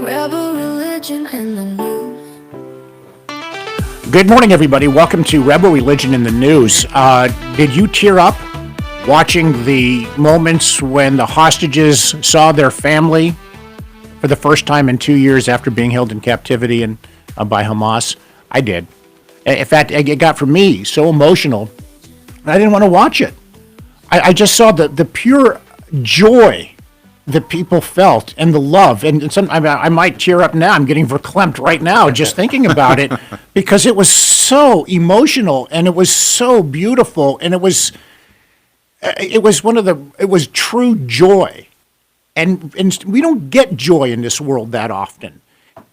Rebel religion in the news. Good morning, everybody. Welcome to Rebel Religion in the News. Did you tear up watching the moments when the hostages saw their family for the first time in 2 years after being held in captivity and by Hamas? I did. In fact, it got for me so emotional, I didn't want to watch it. I just saw the pure joy that people felt and the love. And I might tear up now. I'm getting verklempt right now just thinking about it because it was so emotional and it was so beautiful and it was true joy. And we don't get joy in this world that often.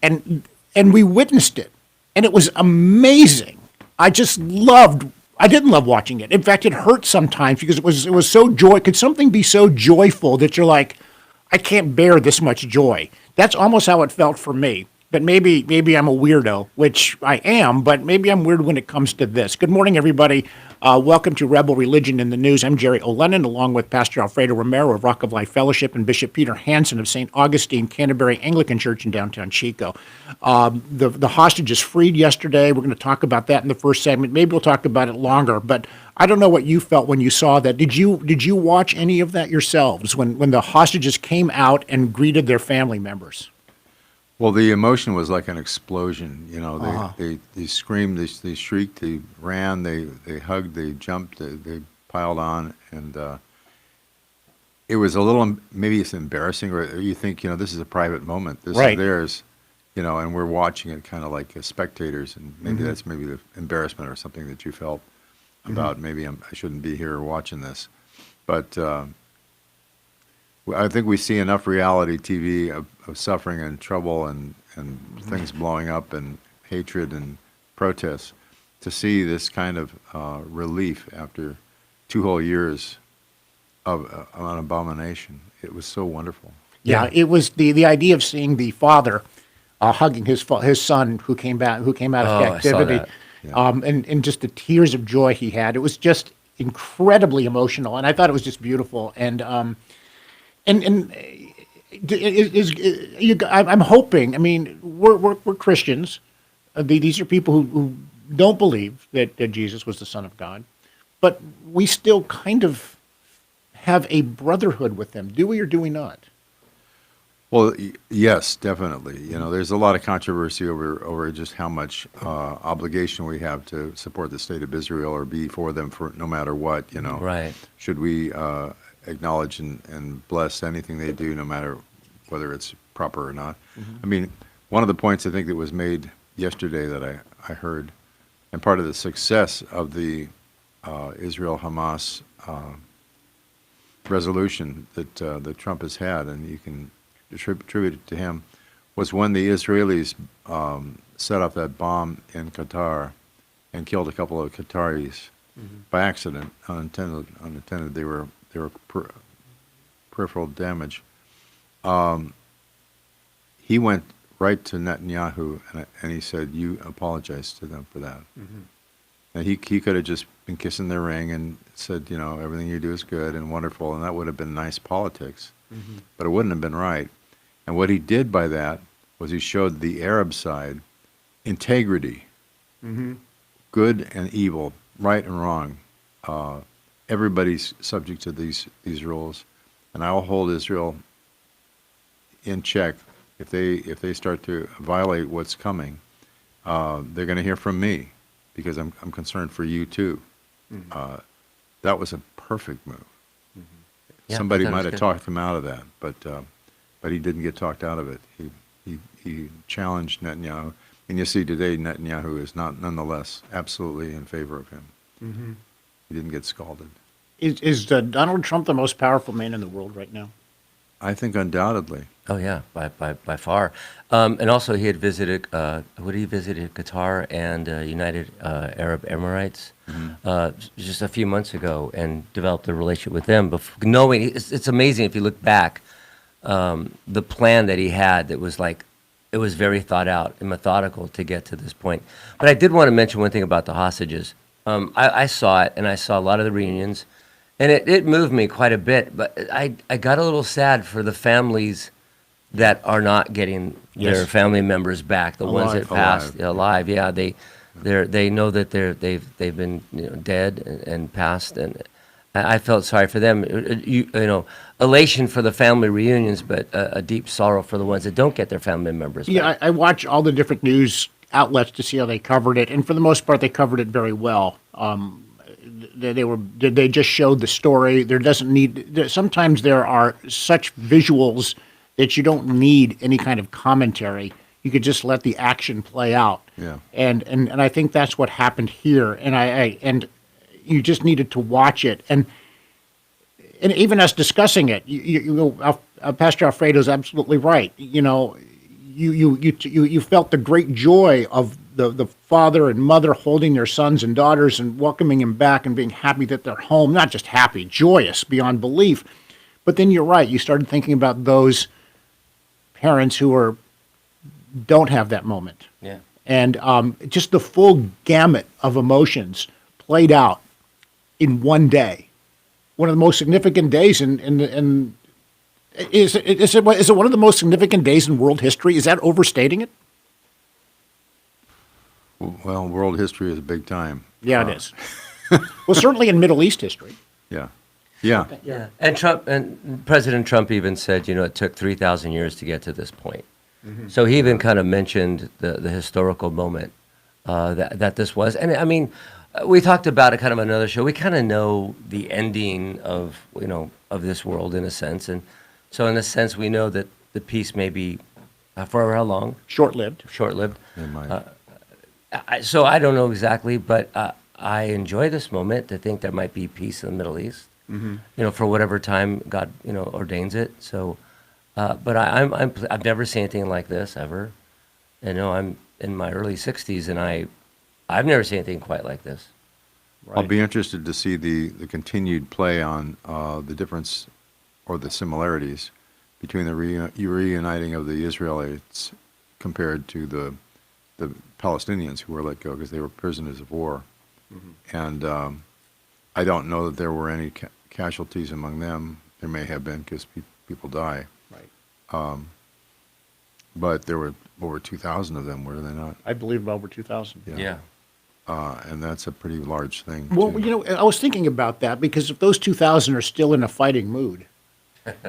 And we witnessed it. And it was amazing. I didn't love watching it. In fact, it hurt sometimes because it was so joy. Could something be so joyful that you're like, I can't bear this much joy? That's almost how it felt for me. But maybe I'm a weirdo, which I am, but maybe I'm weird when it comes to this. Good morning, everybody. Welcome to Rebel Religion in the News. I'm Jerry O'Lennon, along with Pastor Alfredo Romero of Rock of Life Fellowship and Bishop Peter Hansen of St. Augustine Canterbury Anglican Church in downtown Chico. The hostages freed yesterday. We're going to talk about that in the first segment. Maybe we'll talk about it longer, but I don't know what you felt when you saw that. Did you watch any of that yourselves when the hostages came out and greeted their family members? Well, the emotion was like an explosion. You know, they screamed, they shrieked, they ran, they hugged, they jumped, they piled on, and it was a little, maybe it's embarrassing, or you think, this is a private moment. This Right. is theirs, and we're watching it kind of like as spectators, and maybe that's maybe the embarrassment or something that you felt about. Maybe I shouldn't be here watching this, but I think we see enough reality TV of suffering and trouble and things blowing up and hatred and protests to see this kind of relief after 2 whole years of an abomination. It was so wonderful. Yeah, it was the idea of seeing the father hugging his son who came out of captivity, I saw that. and just the tears of joy he had. It was just incredibly emotional, and I thought it was just beautiful. I'm hoping. I mean, we're Christians. These are people who don't believe that Jesus was the Son of God, but we still kind of have a brotherhood with them. Do we or do we not? Well, yes, definitely. There's a lot of controversy over just how much obligation we have to support the state of Israel or be for them for no matter what. Right. Should we acknowledge and bless anything they do, no matter whether it's proper or not? I mean, one of the points I think that was made yesterday that I heard, and part of the success of the Israel-Hamas resolution that Trump has had, and you can attribute it to him, was when the Israelis set off that bomb in Qatar and killed a couple of Qataris by accident, unintended. They were peripheral damage. He went right to Netanyahu and he said, "You apologize to them for that." And he could have just been kissing their ring and said, everything you do is good and wonderful, and that would have been nice politics, but it wouldn't have been right. And what he did by that was he showed the Arab side integrity, good and evil, right and wrong. Everybody's subject to these rules, and I'll hold Israel in check if they start to violate what's coming. They're going to hear from me because I'm concerned for you too. That was a perfect move. Yeah, Somebody that was might have good. talked him out of that, but he didn't get talked out of it. He challenged Netanyahu, and you see today Netanyahu is not nonetheless absolutely in favor of him. He didn't get scalded. Is Donald Trump the most powerful man in the world right now? I think undoubtedly. Oh yeah, by far. And also he had visited. He visited Qatar and United Arab Emirates just a few months ago and developed a relationship with them. Knowing it's amazing if you look back, the plan that he had that was like it was very thought out and methodical to get to this point. But I did want to mention one thing about the hostages. I saw it, and I saw a lot of the reunions, and it moved me quite a bit. But I got a little sad for the families that are not getting their Yes. family members back. The ones that Alive. passed Alive. alive. Yeah, they know that they've been dead and passed, and I felt sorry for them. Elation for the family reunions, but a deep sorrow for the ones that don't get their family members back. Yeah, I watch all the different news outlets to see how they covered it, and for the most part, they covered it very well. They just showed the story. Sometimes there are such visuals that you don't need any kind of commentary. You could just let the action play out. Yeah. And I think that's what happened here. And you just needed to watch it. And even us discussing it, Pastor Alfredo's absolutely right. You felt the great joy of the father and mother holding their sons and daughters and welcoming them back and being happy that they're home. Not just happy, joyous beyond belief. But then you're right. You started thinking about those parents who don't have that moment. Yeah. And just the full gamut of emotions played out in one day. One of the most significant days is it one of the most significant days in world history? Is that overstating it? Well, world history is a big time. Yeah, it is. Well, certainly in Middle East history. Yeah. Yeah. Yeah, and President Trump even said, it took 3,000 years to get to this point. So he even kind of mentioned the historical moment that this was. And I mean, we talked about it kind of on another show. We kind of know the ending of this world in a sense, and so in a sense we know that the peace may be for how long? Short-lived. Short-lived. It might. So I don't know exactly, but I enjoy this moment to think there might be peace in the Middle East. For whatever time God ordains it. So, but I've never seen anything like this ever. I'm in my early 60s, and I've never seen anything quite like this. I'll be interested to see the continued play on the difference or the similarities between the reuniting of the Israelites compared to the Palestinians who were let go because they were prisoners of war. And I don't know that there were any casualties among them. There may have been because people die. Right. But there were over 2,000 of them, were there not? I believe over 2,000. Yeah. And that's a pretty large thing. Well, too. I was thinking about that because if those 2,000 are still in a fighting mood,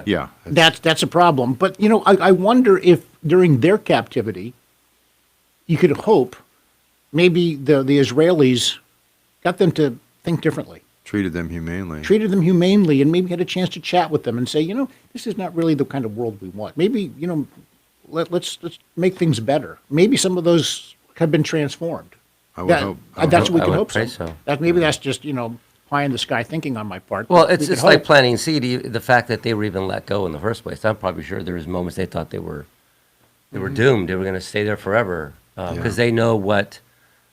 Yeah. that's a problem. But, I wonder if during their captivity, you could hope maybe the Israelis got them to think differently. Treated them humanely. Treated them humanely, and maybe had a chance to chat with them and say, this is not really the kind of world we want. Maybe, let's make things better. Maybe some of those have been transformed. I would hope. That's what we I can would hope pray so. so. Maybe that's just, pie in the sky thinking on my part. Well, but it's we could it's like hope. planting seed. The fact that they were even let go in the first place. I'm probably sure there was moments they thought they were doomed. They were going to stay there forever because they know what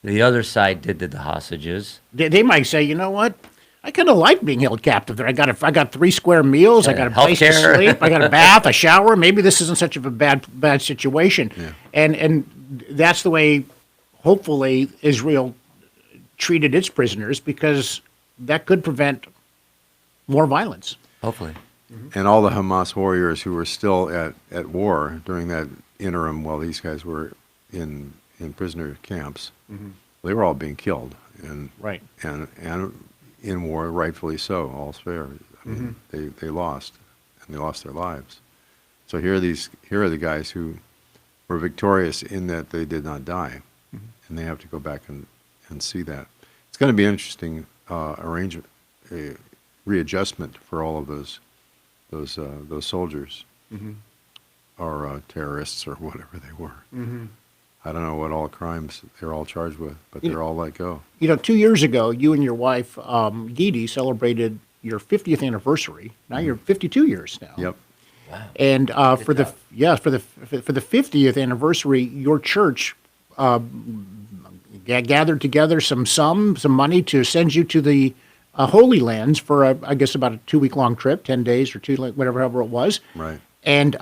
the other side did to the hostages. They might say, you know what? I kind of like being held captive there. I got 3 square meals. I got a place to Healthcare. sleep. I got a bath, a shower. Maybe this isn't such of a bad situation. Yeah. And that's the way, hopefully, Israel treated its prisoners because that could prevent more violence. Hopefully. And all the Hamas warriors who were still at war during that interim while these guys were in prisoner camps, they were all being killed. And Right. And in war, rightfully so, all's fair. I mean, they lost, and they lost their lives. So here are the guys who were victorious in that they did not die, and they have to go back and see that. It's going to be interesting arrangement, a readjustment for all of those soldiers, or terrorists or whatever they were. I don't know what all crimes they're all charged with, but they're all let go. 2 years ago, you and your wife, Dee, celebrated your 50th anniversary. Now you're 52 years now. Yep. Wow. And for the 50th anniversary, your church gathered together some money to send you to the Holy Lands for I guess about a 2-week-long trip, 10 days or however it was. Right. And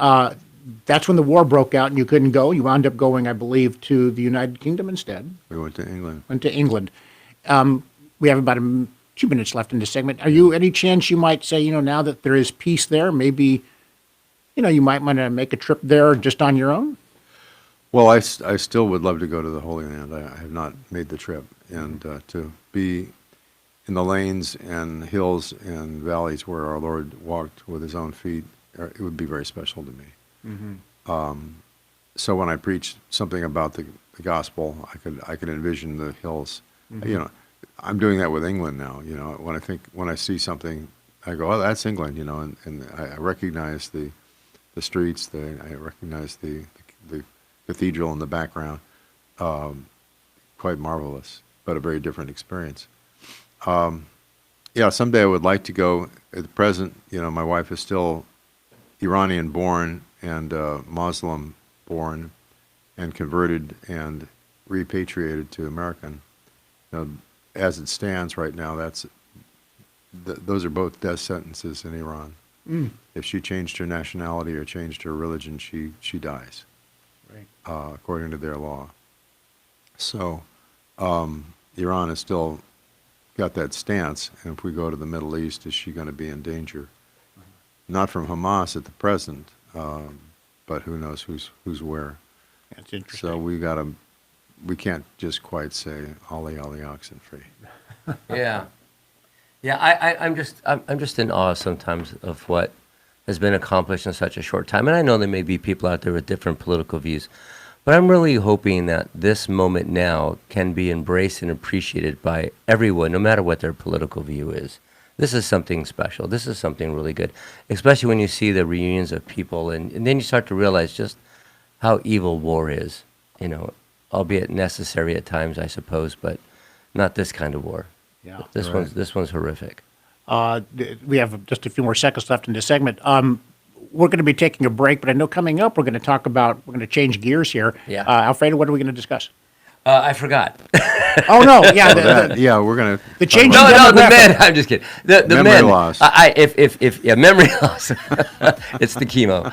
that's when the war broke out and you couldn't go. You wound up going, I believe, to the United Kingdom instead. We went to England. Went to England. We have about 2 minutes left in this segment. Are you any chance you might say, now that there is peace there, maybe you might want to make a trip there just on your own? Well, I still would love to go to the Holy Land. I have not made the trip. And to be in the lanes and hills and valleys where our Lord walked with his own feet, it would be very special to me. So when I preach something about the gospel, I could envision the hills. I'm doing that with England now. When I see something, I go, oh, that's England. And I recognize the streets. I recognize the cathedral in the background. Quite marvelous, but a very different experience. Someday I would like to go. At the present, my wife is still Iranian born and Muslim born and converted and repatriated to American. As it stands right now, those are both death sentences in Iran. If she changed her nationality or changed her religion, she dies, Right. According to their law. So Iran has still got that stance, and if we go to the Middle East, is she going to be in danger? Not from Hamas at the present, but who knows who's where. That's interesting. So we can't just quite say "Ollie, Ollie, oxen free." Yeah, yeah. I'm just in awe sometimes of what has been accomplished in such a short time. And I know there may be people out there with different political views, but I'm really hoping that this moment now can be embraced and appreciated by everyone, no matter what their political view is. This is something special. This is something really good, especially when you see the reunions of people, and then you start to realize just how evil war is. Albeit necessary at times, I suppose, but not this kind of war. Yeah. This one's horrific. We have just a few more seconds left in this segment. We're going to be taking a break, but I know coming up we're going to change gears here. Yeah. Alfredo, what are we going to discuss? I forgot. Oh no, yeah, We're gonna the change. No, the men. I'm just kidding. The Memory men. loss. Memory loss. It's the chemo.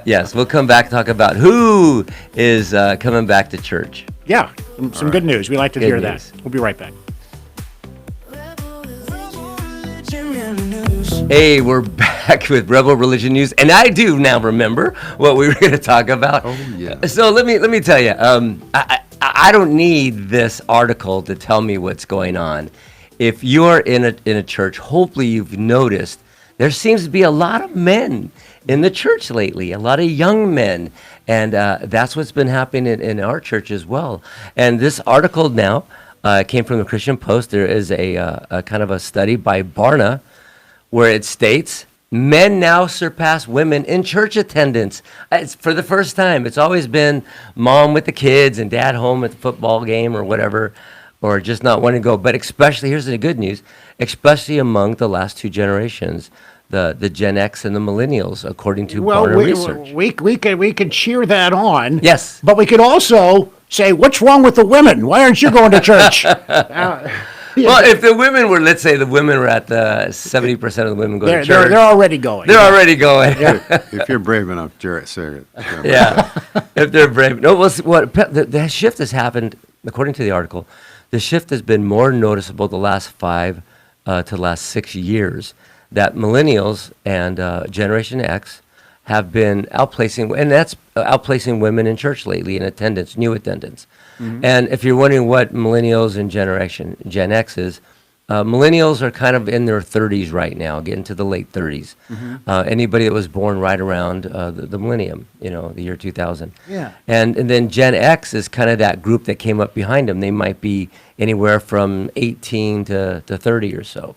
Yes, we'll come back and talk about who is coming back to church. Yeah, some good news. We like to hear news. that. We'll be right back. Hey, we're back with Rebel Religion News, and I do now remember what we were going to talk about. Oh yeah. So let me tell you, I don't need this article to tell me what's going on. If you're in a church, hopefully you've noticed there seems to be a lot of men in the church lately, a lot of young men, and that's what's been happening in our church as well. And this article now came from the Christian Post. There is a kind of a study by Barna where it states men now surpass women in church attendance. It's for the first time. It's always been mom with the kids and dad home at the football game or whatever, or just not wanting to go. But especially, here's the good news, especially among the last two generations, the Gen X and the millennials, according to Barna research. We could cheer that on. Yes. But we could also say, what's wrong with the women? Why aren't you going to church? Well, if the women were, let's say the women were at the 70% of the women go to church. They're already going. They're already going. If you're brave enough, Jarrett, say it. Yeah, if they're brave. No, the shift has happened, according to the article, the shift has been more noticeable the last 5 to the last 6 years, that millennials and Generation X have been outplacing women in church lately in attendance, new attendance. Mm-hmm. And if you're wondering what millennials and Gen X is, millennials are kind of in their 30s right now, getting to the late 30s. Mm-hmm. Anybody that was born right around the millennium, the year 2000. Yeah. And then Gen X is kind of that group that came up behind them. They might be anywhere from 18 to 30 or so,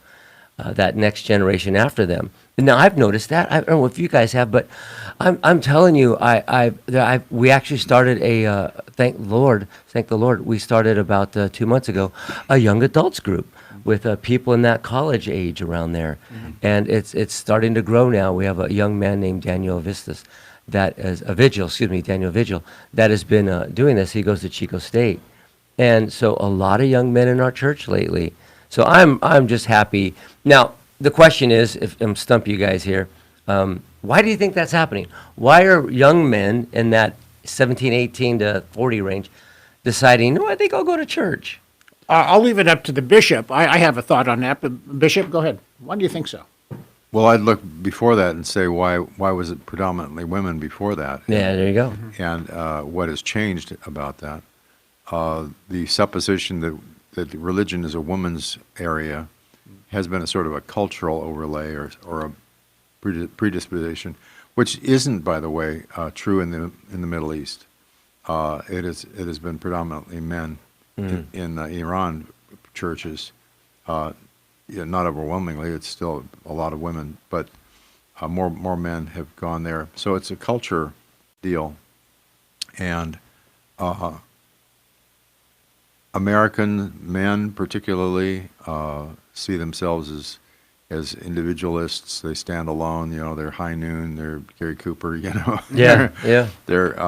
that next generation after them. Now, I've noticed that. I don't know if you guys have, but I'm telling you, we actually started thank the Lord, we started about 2 months ago, a young adults group with people in that college age around there. Mm-hmm. And it's starting to grow now. We have a young man named Daniel Vigil, that has been doing this. He goes to Chico State. And so a lot of young men in our church lately. So I'm just happy. Now, the question is, if I'm stump you guys here, why do you think that's happening? Why are young men in that 17, 18 to 40 range deciding, I think I'll go to church? I'll leave it up to the bishop. I have a thought on that, but Bishop, go ahead. Why do you think so? Well, I'd look before that and say, why was it predominantly women before that? Yeah, there you go. And what has changed about that? The supposition that religion is a woman's area has been a sort of a cultural overlay or a predisposition, which isn't, by the way, true in the Middle East. It has been predominantly men in Iran churches. Yeah, not overwhelmingly, it's still a lot of women, but more men have gone there. So it's a culture deal, and American men particularly see themselves as individualists. They stand alone. You know, they're High Noon. They're Gary Cooper. You know. Yeah, yeah. They're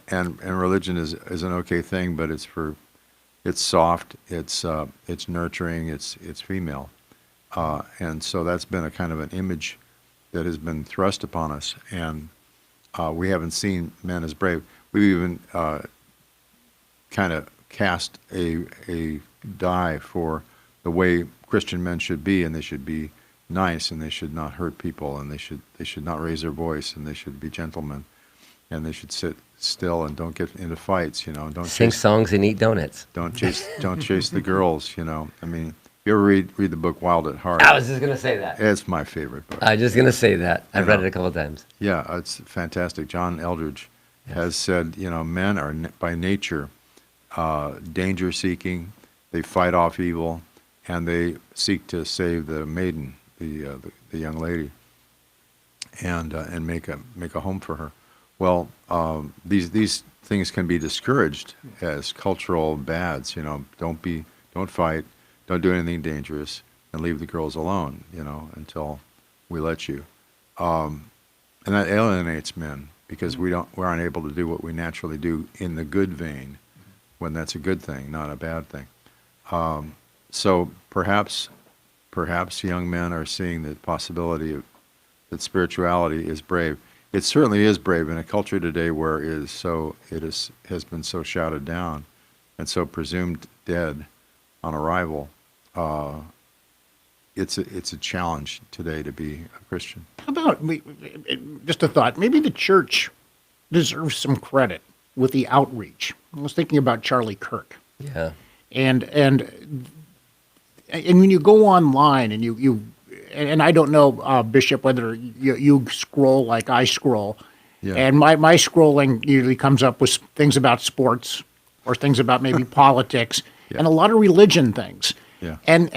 and religion is an okay thing, but it's soft. It's nurturing. It's female, and so that's been a kind of an image that has been thrust upon us, and we haven't seen men as brave. We've even kind of cast a die for the way Christian men should be, and they should be nice, and they should not hurt people, and they should not raise their voice, and they should be gentlemen, and they should sit still and don't get into fights, you know, and don't Sing songs and eat donuts. don't chase the girls, you know. I mean, you ever read the book Wild at Heart? I was just gonna say that. It's my favorite book. I was just gonna say that. I've read know. it a couple of times. Yeah, it's fantastic. John Eldridge has said, you know, men are by nature danger-seeking. They fight off evil, and they seek to save the maiden, the young lady, and make a home for her. Well, these things can be discouraged as cultural bads. You know, don't fight, don't do anything dangerous, and leave the girls alone. You know, until we let you, and that alienates men because we aren't able to do what we naturally do in the good vein, when that's a good thing, not a bad thing. So perhaps young men are seeing the possibility that spirituality is brave. It certainly is brave in a culture today where has been so shouted down and so presumed dead on arrival. It's a challenge today to be a Christian. How about, just a thought, maybe the church deserves some credit with the outreach. I was thinking about Charlie Kirk. Yeah. And when you go online and and I don't know, Bishop, whether you scroll like I scroll, Yeah. and my scrolling usually comes up with things about sports or things about maybe politics and a lot of religion things. Yeah. And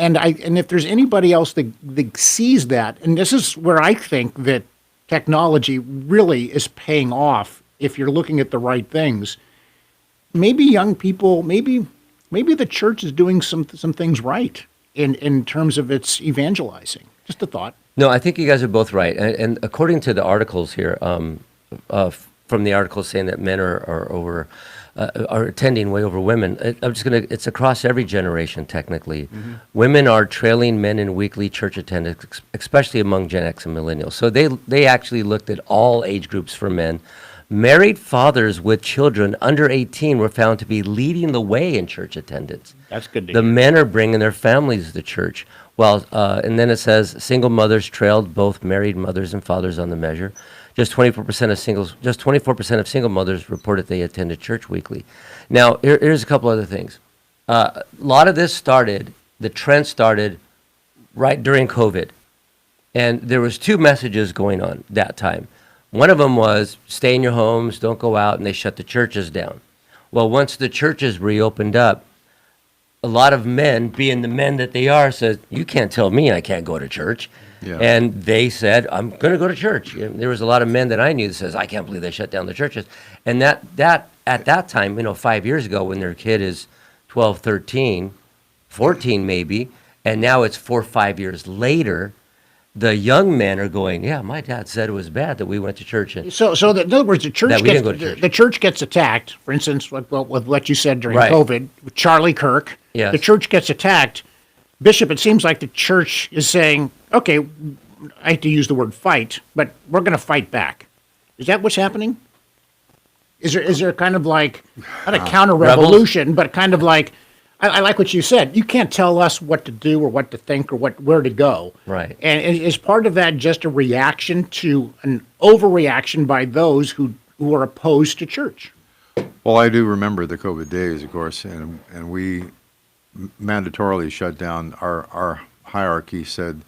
if there's anybody else that sees that, and this is where I think that technology really is paying off if you're looking at the right things, maybe young people, maybe the church is doing some things right in terms of its evangelizing. Just a thought. No, I think you guys are both right. And according to the articles here, from the articles saying that men are attending way over women, it's across every generation, technically. Mm-hmm. Women are trailing men in weekly church attendance, especially among Gen X and millennials. So they actually looked at all age groups for men. Married fathers with children under 18 were found to be leading the way in church attendance. That's good to The hear. men are bringing their families to church. Well, and then it says single mothers trailed both married mothers and fathers on the measure. Just 24% of single mothers reported they attended church weekly. Now, here's a couple other things. A lot of this the trend started right during COVID. And there was two messages going on that time. One of them was stay in your homes, don't go out, and they shut the churches down. Well, once the churches reopened up, a lot of men, being the men that they are, said, you can't tell me I can't go to church. Yeah. And they said, I'm going to go to church. And there was a lot of men that I knew that says, I can't believe they shut down the churches. And that at that time, 5 years ago, when their kid is 12, 13, 14 maybe, and now it's 4 or 5 years later, the young men are going, yeah, my dad said it was bad that we went to church. And So that, in other words, the church That we didn't go to church. the church gets attacked. For instance, with what you said during Right. COVID, with Charlie Kirk, Yes. the church gets attacked. Bishop, it seems like the church is saying, okay, I hate to use the word fight, but we're going to fight back. Is that what's happening? Is there kind of like, not a counter-revolution, but kind of like, I like what you said. You can't tell us what to do or what to think or where to go. Right. And is part of that just a reaction to an overreaction by those who are opposed to church? Well, I do remember the COVID days, of course, and we mandatorily shut down. Our hierarchy said,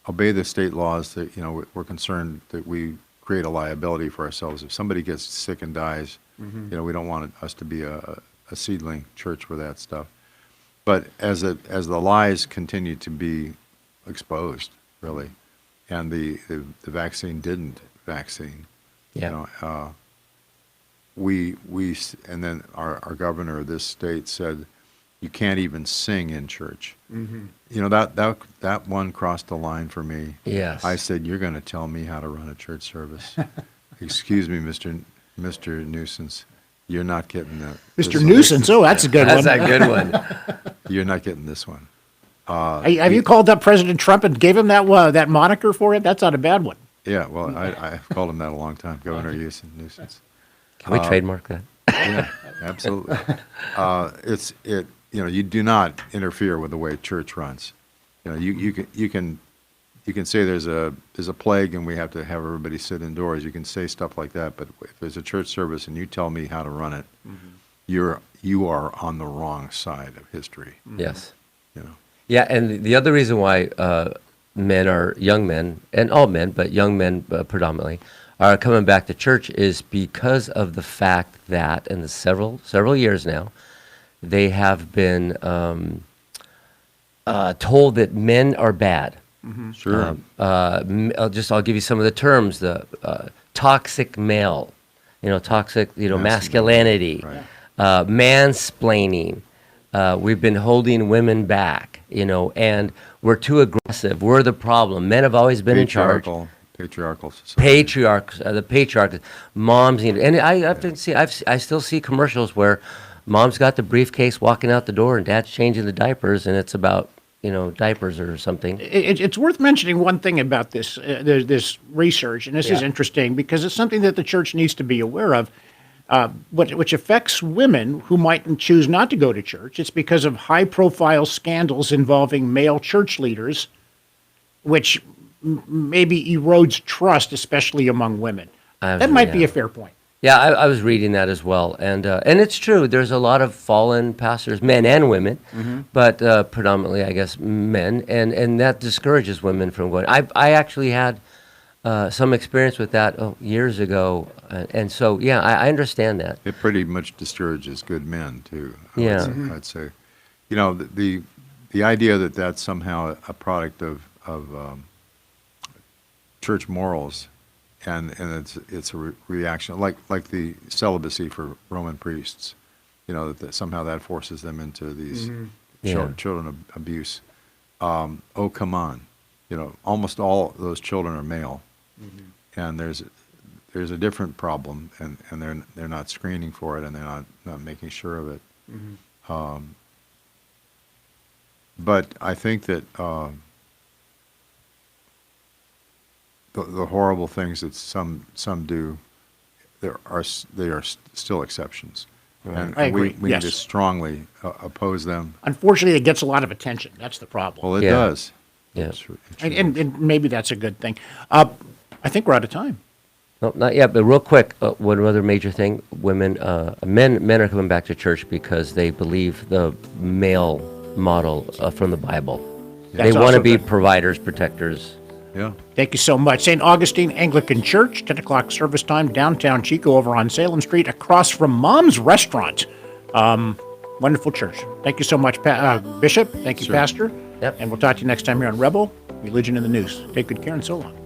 obey the state laws. That we're concerned that we create a liability for ourselves. If somebody gets sick and dies, we don't want us to be a seedling church for that stuff. But as the lies continue to be exposed, really, and the vaccine didn't vaccine, Yeah. we and then our governor of this state said you can't even sing in church. That one crossed the line for me. Yes. I said, you're going to tell me how to run a church service? Excuse me, Mr. Nuisance, you're not getting that. Mr. Nuisance, oh, that's a good That's one. a good one. You're not getting this one. Have you called up President Trump and gave him that moniker for it? That's not a bad one. Yeah, well, I've called him that a long time, Governor Nuisance. Can we trademark that? Yeah, absolutely. You do not interfere with the way church runs. You can say there's a plague and we have to have everybody sit indoors. You can say stuff like that, but if there's a church service and you tell me how to run it, you are on the wrong side of history. Yes. You know. Yeah, and the other reason why young men, and all men, but young men predominantly, are coming back to church is because of the fact that in the several years now, they have been told that men are bad. Sure. I'll give you some of the terms: the toxic male, toxic, masculinity, Right. mansplaining. We've been holding women back, and we're too aggressive. We're the problem. Men have always been in charge. Patriarchal society. The patriarch, moms, and I often see, I still see commercials where mom's got the briefcase walking out the door and dad's changing the diapers, and it's about diapers or something. It's worth mentioning one thing about this this research, and this is interesting because it's something that the church needs to be aware of, which affects women who might choose not to go to church. It's because of high-profile scandals involving male church leaders, which maybe erodes trust, especially among women. That might be a fair point. Yeah, I was reading that as well, and it's true. There's a lot of fallen pastors, men and women, but predominantly, I guess, men, and that discourages women from going. I actually had some experience with that years ago, and so I understand that. It pretty much discourages good men too. I'd say, the idea that that's somehow a product of church morals. And it's a reaction like the celibacy for Roman priests, that somehow that forces them into these children abuse. Oh, come on, almost all those children are male, and there's a different problem, and they're not screening for it, and they're not making sure of it. But I think that. The horrible things that some do, they are still exceptions, and I agree. we Yes. need to strongly oppose them. Unfortunately, it gets a lot of attention. That's the problem. Well, it Yeah. does. Yeah. It sure And maybe that's a good thing. I think we're out of time. No, not yet, but real quick, one other major thing: men are coming back to church because they believe the male model from the Bible. That's They want also to be good. providers, protectors. Yeah. Thank you so much. St. Augustine Anglican Church, 10 o'clock service time, downtown Chico over on Salem Street, across from Mom's Restaurant. Wonderful church. Thank you so much, Bishop. Thank you, Sure. Pastor. Yep. And we'll talk to you next time here on Rebel, Religion in the News. Take good care and so long.